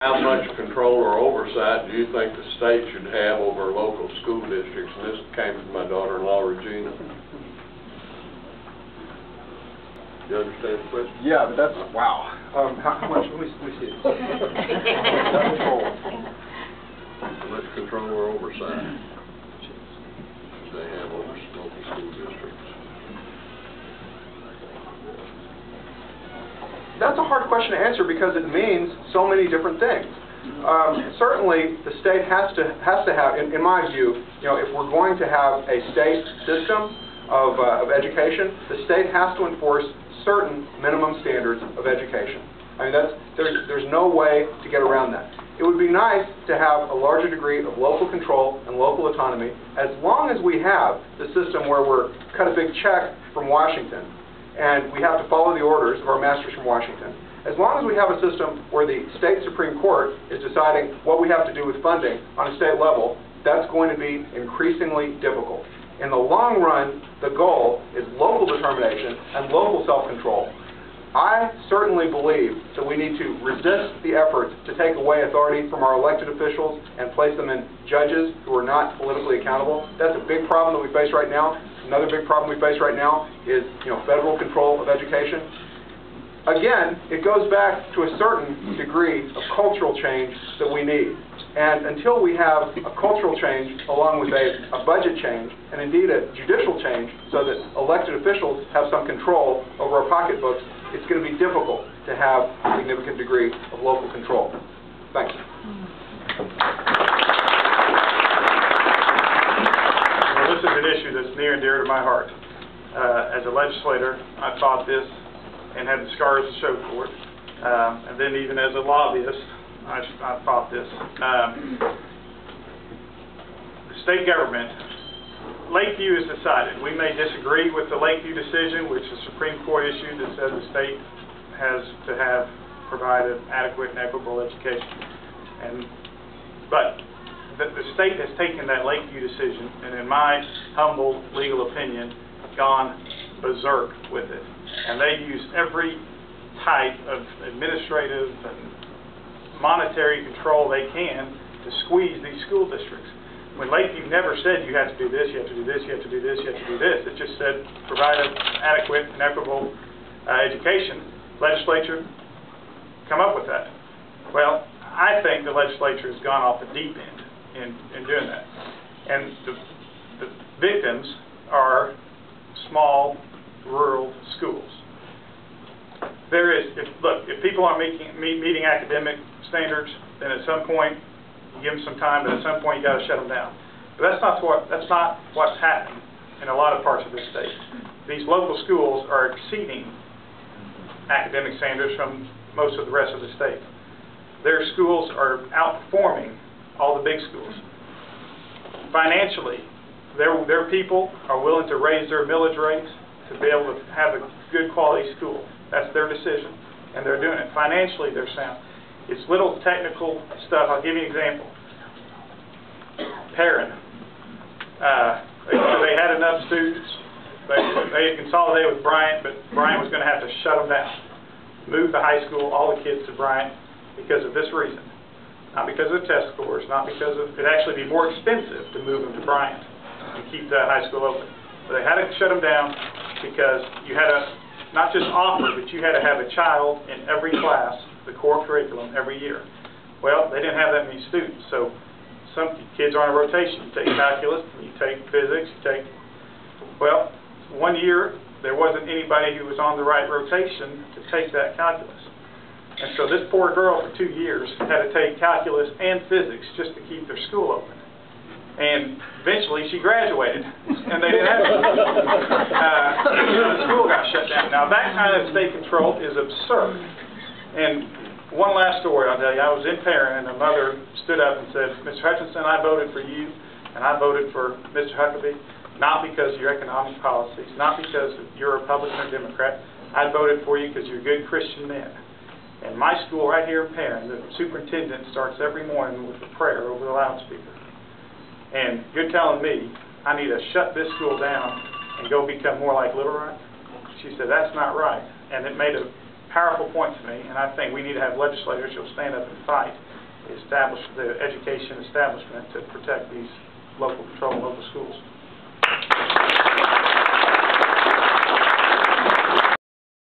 How much control or oversight do you think the state should have over local school districts? And this came from my daughter-in-law, Regina. Do you understand the question? Yeah, but that's, wow. How much, let me see it. Control. How much control or oversight do they have over local school districts? That's a hard question to answer because it means so many different things. Certainly, the state has to have, in my view, if we're going to have a state system of education, the state has to enforce certain minimum standards of education. I mean, there's no way to get around that. It would be nice to have a larger degree of local control and local autonomy, as long as we have the system where we're cut a big check from Washington and we have to follow the orders of our masters from Washington. As long as we have a system where the state Supreme Court is deciding what we have to do with funding on a state level, that's going to be increasingly difficult. In the long run, the goal is local determination and local self-control. I certainly believe that we need to resist the efforts to take away authority from our elected officials and place them in judges who are not politically accountable. That's a big problem that we face right now. Another big problem we face right now is, federal control of education. Again, it goes back to a certain degree of cultural change that we need. And until we have a cultural change along with a budget change, and indeed a judicial change so that elected officials have some control over our pocketbooks, it's going to be difficult to have a significant degree of local control. Thank you. Well, this is an issue that's near and dear to my heart. As a legislator, I fought this and had the scars to show for it. And then even as a lobbyist, I fought this. The state government, Lakeview has decided. We may disagree with the Lakeview decision, which the Supreme Court issued that says the state has to provide an adequate and equitable education. But the state has taken that Lakeview decision and, in my humble legal opinion, gone berserk with it. And they use every type of administrative and monetary control they can to squeeze these school districts. When Lakeview never said you have to do this, you have to do this, you have to do this, you have to do this. It just said provide an adequate and equitable education. Legislature, come up with that. Well, I think the legislature has gone off the deep end in doing that. And the victims are small, rural schools. If people aren't meeting academic standards, then at some point you give them some time, but at some point you got to shut them down. But that's not what's happening in a lot of parts of this state. These local schools are exceeding academic standards from most of the rest of the state. Their schools are outperforming all the big schools. Financially, their people are willing to raise their millage rates to be able to have a good quality school. That's their decision, and they're doing it. Financially, they're sound. It's little technical stuff. I'll give you an example. Perrin. They had enough students. They had consolidated with Bryant, but Bryant was going to have to shut them down. Move the high school, all the kids to Bryant because of this reason. Not because of test scores, not because of, it'd actually be more expensive to move them to Bryant and keep that high school open. But they had to shut them down because you had to not just offer, but you had to have a child in every class, the core curriculum, every year. Well, they didn't have that many students, so some kids are on a rotation. You take calculus, you take physics, well, one year there wasn't anybody who was on the right rotation to take that calculus. And so this poor girl for 2 years had to take calculus and physics just to keep their school open. And eventually she graduated, and they didn't have it. The school got shut down. Now that kind of state control is absurd. And one last story I'll tell you. I was in Perrin, and a mother stood up and said, "Mr. Hutchinson, I voted for you, and I voted for Mr. Huckabee, not because of your economic policies, not because you're a Republican or Democrat. I voted for you because you're good Christian men." And my school right here in Perrin, the superintendent starts every morning with a prayer over the loudspeaker. And you're telling me I need to shut this school down and go become more like Little Rock? She said, that's not right. And it made a powerful point to me, and I think we need to have legislators who will stand up and fight the education establishment to protect these local patrol and local schools.